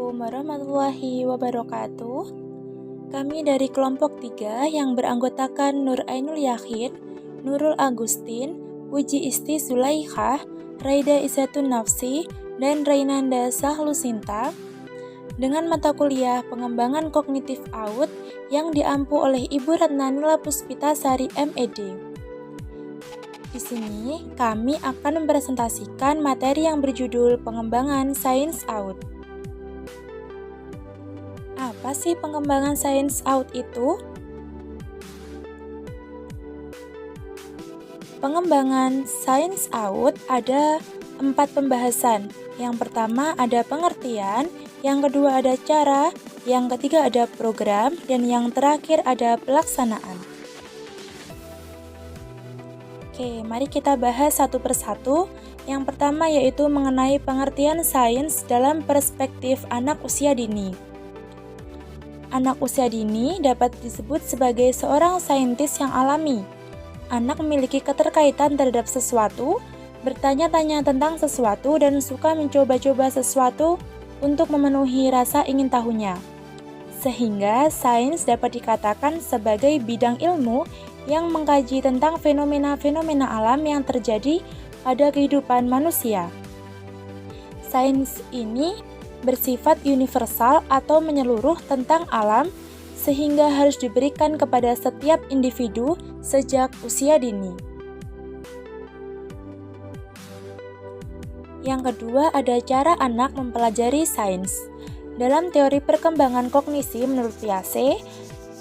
Assalamualaikum warahmatullahi wabarakatuh. Kami dari kelompok 3 yang beranggotakan Nur Ainul Yakin, Nurul Agustin, Puji Isti Zulaikha, Raida Izzatun Nafsi, dan Rainanda Sahlusinta dengan mata kuliah Pengembangan Kognitif AUD yang diampu oleh Ibu Ratnanila Puspitasari MED. Di sini, kami akan mempresentasikan materi yang berjudul Pengembangan Sains AUD. Apa sih pengembangan sains AUD itu? Pengembangan sains AUD ada 4 pembahasan. Yang pertama ada pengertian, yang kedua ada cara, yang ketiga ada program, dan yang terakhir ada pelaksanaan. Oke, mari kita bahas satu persatu. Yang pertama yaitu mengenai pengertian sains dalam perspektif anak usia dini. Anak usia dini dapat disebut sebagai seorang saintis yang alami. Anak memiliki keterkaitan terhadap sesuatu, bertanya-tanya tentang sesuatu, dan suka mencoba-coba sesuatu untuk memenuhi rasa ingin tahunya. Sehingga sains dapat dikatakan sebagai bidang ilmu yang mengkaji tentang fenomena-fenomena alam yang terjadi pada kehidupan manusia. Sains ini bersifat universal atau menyeluruh tentang alam, sehingga harus diberikan kepada setiap individu sejak usia dini. Yang kedua, ada cara anak mempelajari sains. Dalam teori perkembangan kognisi menurut Piaget,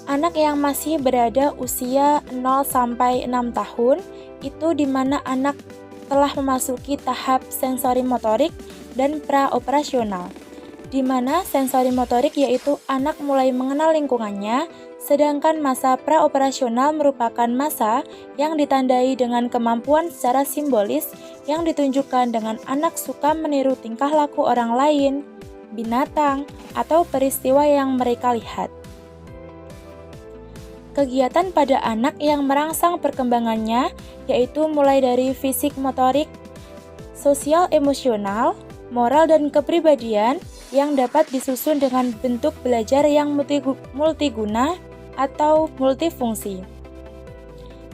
anak yang masih berada usia 0-6 tahun itu di mana anak telah memasuki tahap sensori motorik dan praoperasional, di mana sensori motorik yaitu anak mulai mengenal lingkungannya, sedangkan masa praoperasional merupakan masa yang ditandai dengan kemampuan secara simbolis yang ditunjukkan dengan anak suka meniru tingkah laku orang lain, binatang, atau peristiwa yang mereka lihat. Kegiatan pada anak yang merangsang perkembangannya yaitu mulai dari fisik motorik, sosial emosional, moral dan kepribadian yang dapat disusun dengan bentuk belajar yang multiguna atau multifungsi.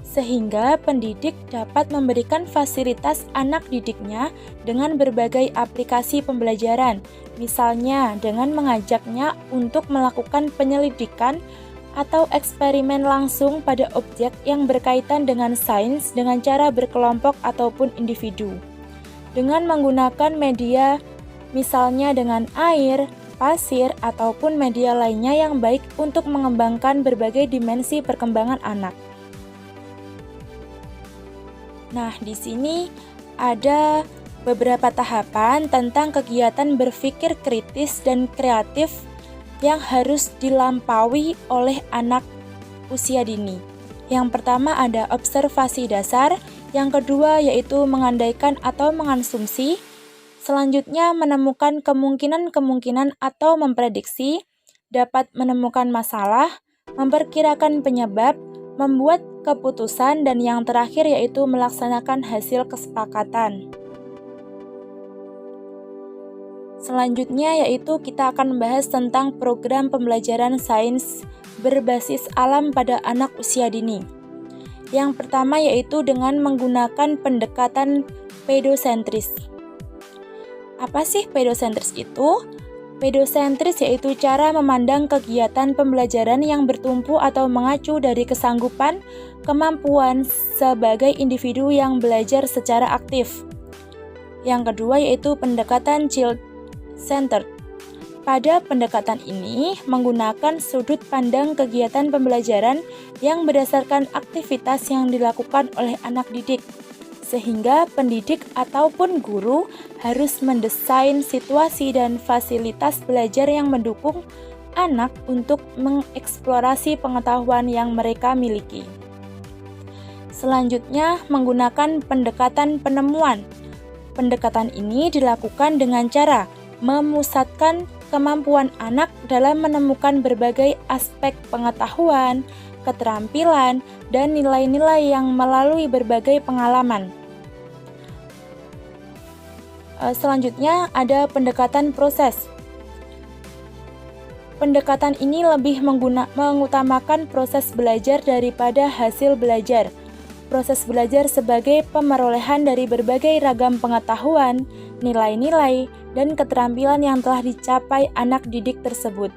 Sehingga pendidik dapat memberikan fasilitas anak didiknya dengan berbagai aplikasi pembelajaran, misalnya dengan mengajaknya untuk melakukan penyelidikan atau eksperimen langsung pada objek yang berkaitan dengan sains dengan cara berkelompok ataupun individu. Dengan menggunakan media, misalnya dengan air, pasir, ataupun media lainnya yang baik untuk mengembangkan berbagai dimensi perkembangan anak. Nah, di sini ada beberapa tahapan tentang kegiatan berpikir kritis dan kreatif yang harus dilampaui oleh anak usia dini. Yang pertama ada observasi dasar, yang kedua yaitu mengandaikan atau mengasumsi, selanjutnya menemukan kemungkinan-kemungkinan atau memprediksi, dapat menemukan masalah, memperkirakan penyebab, membuat keputusan, dan yang terakhir yaitu melaksanakan hasil kesepakatan. Selanjutnya yaitu kita akan membahas tentang program pembelajaran sains berbasis alam pada anak usia dini. Yang pertama yaitu dengan menggunakan pendekatan pedosentris. Apa sih pedosentris itu? Pedosentris yaitu cara memandang kegiatan pembelajaran yang bertumpu atau mengacu dari kesanggupan, kemampuan sebagai individu yang belajar secara aktif. Yang kedua yaitu pendekatan child-centered. Pada pendekatan ini menggunakan sudut pandang kegiatan pembelajaran yang berdasarkan aktivitas yang dilakukan oleh anak didik, sehingga pendidik ataupun guru harus mendesain situasi dan fasilitas belajar yang mendukung anak untuk mengeksplorasi pengetahuan yang mereka miliki. Selanjutnya, menggunakan pendekatan penemuan. Pendekatan ini dilakukan dengan cara memusatkan kemampuan anak dalam menemukan berbagai aspek pengetahuan, keterampilan, dan nilai-nilai yang melalui berbagai pengalaman. Selanjutnya ada pendekatan proses. Pendekatan ini lebih mengutamakan proses belajar daripada hasil belajar. Proses belajar sebagai pemerolehan dari berbagai ragam pengetahuan, nilai-nilai, dan keterampilan yang telah dicapai anak didik tersebut.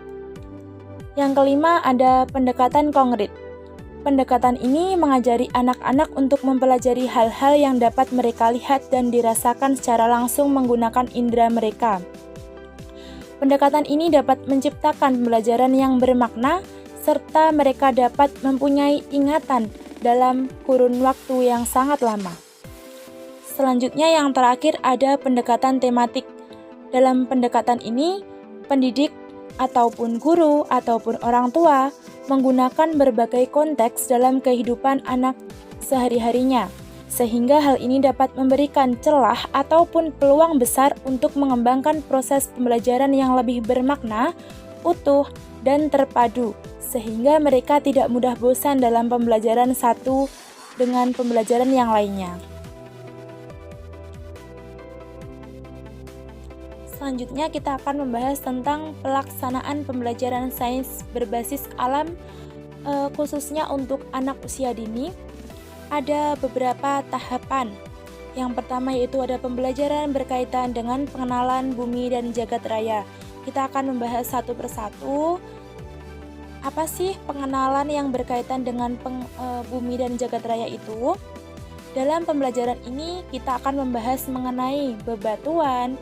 Yang kelima, ada pendekatan konkret. Pendekatan ini mengajari anak-anak untuk mempelajari hal-hal yang dapat mereka lihat dan dirasakan secara langsung menggunakan indera mereka. Pendekatan ini dapat menciptakan pembelajaran yang bermakna, serta mereka dapat mempunyai ingatan dalam kurun waktu yang sangat lama. Selanjutnya yang terakhir ada pendekatan tematik. Dalam pendekatan ini, pendidik ataupun guru ataupun orang tua menggunakan berbagai konteks dalam kehidupan anak sehari-harinya, sehingga hal ini dapat memberikan celah ataupun peluang besar untuk mengembangkan proses pembelajaran yang lebih bermakna, utuh, dan terpadu, sehingga mereka tidak mudah bosan dalam pembelajaran satu dengan pembelajaran yang lainnya. Selanjutnya kita akan membahas tentang pelaksanaan pembelajaran sains berbasis alam, khususnya untuk anak usia dini. Ada beberapa tahapan. Yang pertama yaitu ada pembelajaran berkaitan dengan pengenalan bumi dan jagat raya. Kita akan membahas satu persatu. Apa sih pengenalan yang berkaitan dengan bumi dan jagat raya itu? Dalam pembelajaran ini kita akan membahas mengenai bebatuan,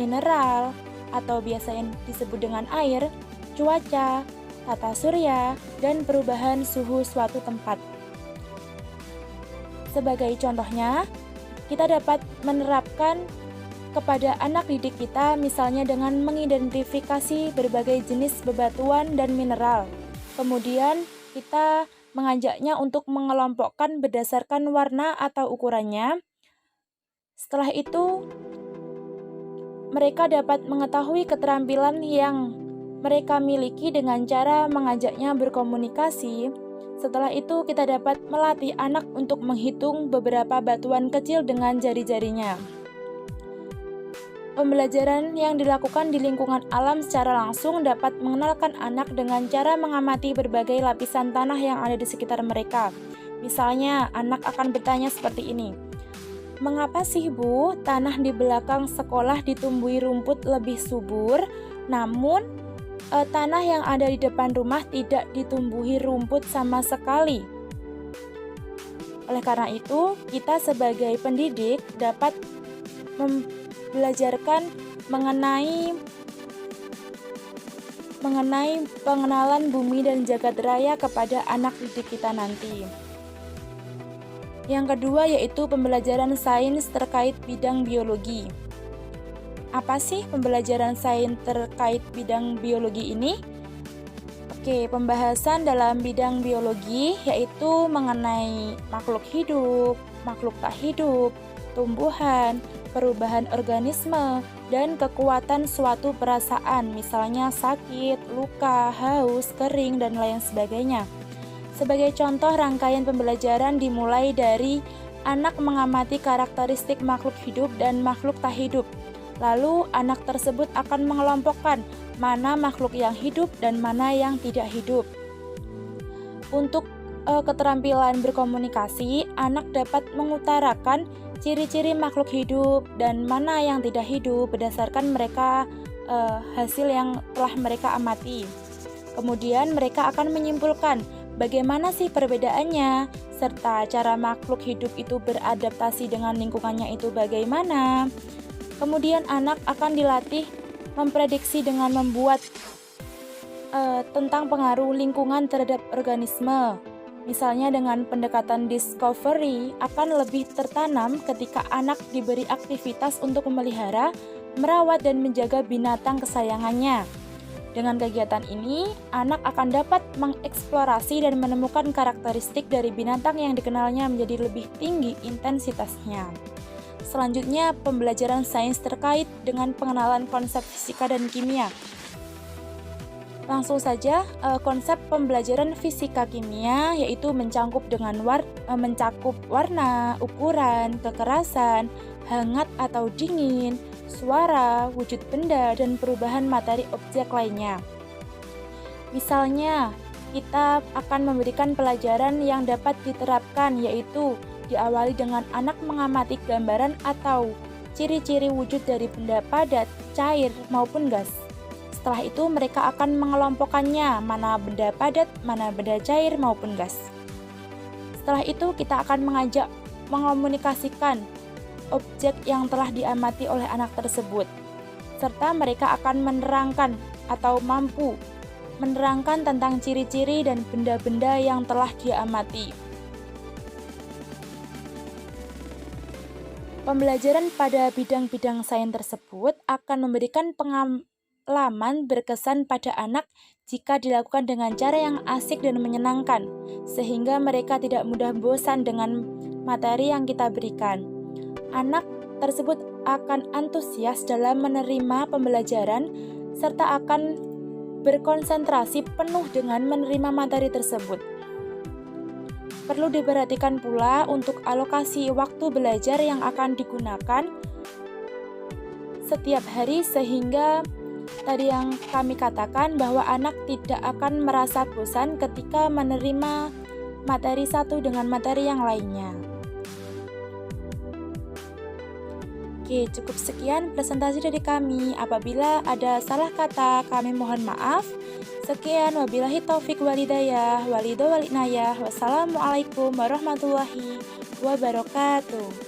mineral, atau biasa yang disebut dengan air, cuaca, tata surya, dan perubahan suhu suatu tempat. Sebagai contohnya, kita dapat menerapkan kepada anak didik kita misalnya dengan mengidentifikasi berbagai jenis bebatuan dan mineral. Kemudian kita mengajaknya untuk mengelompokkan berdasarkan warna atau ukurannya. Setelah itu, mereka dapat mengetahui keterampilan yang mereka miliki dengan cara mengajaknya berkomunikasi. Setelah itu, kita dapat melatih anak untuk menghitung beberapa batuan kecil dengan jari-jarinya. Pembelajaran yang dilakukan di lingkungan alam secara langsung dapat mengenalkan anak dengan cara mengamati berbagai lapisan tanah yang ada di sekitar mereka. Misalnya, anak akan bertanya seperti ini. Mengapa sih Bu, tanah di belakang sekolah ditumbuhi rumput lebih subur, namun tanah yang ada di depan rumah tidak ditumbuhi rumput sama sekali? Oleh karena itu, kita sebagai pendidik dapat belajarkan mengenai pengenalan bumi dan jagat raya kepada anak didik kita nanti. Yang kedua yaitu pembelajaran sains terkait bidang biologi. Apa sih pembelajaran sains terkait bidang biologi ini? Oke, pembahasan dalam bidang biologi yaitu mengenai makhluk hidup, makhluk tak hidup, tumbuhan, perubahan organisme, dan kekuatan suatu perasaan, misalnya sakit, luka, haus, kering, dan lain sebagainya. Sebagai contoh, rangkaian pembelajaran dimulai dari anak mengamati karakteristik makhluk hidup dan makhluk tak hidup. Lalu, anak tersebut akan mengelompokkan mana makhluk yang hidup dan mana yang tidak hidup. Untuk keterampilan berkomunikasi, anak dapat mengutarakan ciri-ciri makhluk hidup dan mana yang tidak hidup berdasarkan mereka hasil yang telah mereka amati. Kemudian mereka akan menyimpulkan bagaimana sih perbedaannya, serta cara makhluk hidup itu beradaptasi dengan lingkungannya itu bagaimana. Kemudian anak akan dilatih memprediksi dengan membuat tentang pengaruh lingkungan terhadap organisme. Misalnya dengan pendekatan discovery akan lebih tertanam ketika anak diberi aktivitas untuk memelihara, merawat, dan menjaga binatang kesayangannya. Dengan kegiatan ini, anak akan dapat mengeksplorasi dan menemukan karakteristik dari binatang yang dikenalnya menjadi lebih tinggi intensitasnya. Selanjutnya, pembelajaran sains terkait dengan pengenalan konsep fisika dan kimia. Langsung saja, konsep pembelajaran fisika kimia yaitu mencakup warna, ukuran, kekerasan, hangat atau dingin, suara, wujud benda, dan perubahan materi objek lainnya. Misalnya, kita akan memberikan pelajaran yang dapat diterapkan, yaitu diawali dengan anak mengamati gambaran atau ciri-ciri wujud dari benda padat, cair, maupun gas. Setelah itu mereka akan mengelompokkannya, mana benda padat, mana benda cair, maupun gas. Setelah itu kita akan mengajak mengomunikasikan objek yang telah diamati oleh anak tersebut, serta mereka akan menerangkan atau mampu menerangkan tentang ciri-ciri dan benda-benda yang telah dia amati. Pembelajaran pada bidang-bidang sains tersebut akan memberikan pengalaman berkesan pada anak jika dilakukan dengan cara yang asik dan menyenangkan, sehingga mereka tidak mudah bosan dengan materi yang kita berikan. Anak tersebut akan antusias dalam menerima pembelajaran serta akan berkonsentrasi penuh dengan menerima materi tersebut. Perlu diperhatikan pula untuk alokasi waktu belajar yang akan digunakan setiap hari, sehingga tadi yang kami katakan bahwa anak tidak akan merasa bosan ketika menerima materi satu dengan materi yang lainnya. Oke, cukup sekian presentasi dari kami. Apabila ada salah kata, kami mohon maaf. Sekian, wabillahi taufik walhidayah, walido walinayah. Wassalamualaikum warahmatullahi wabarakatuh.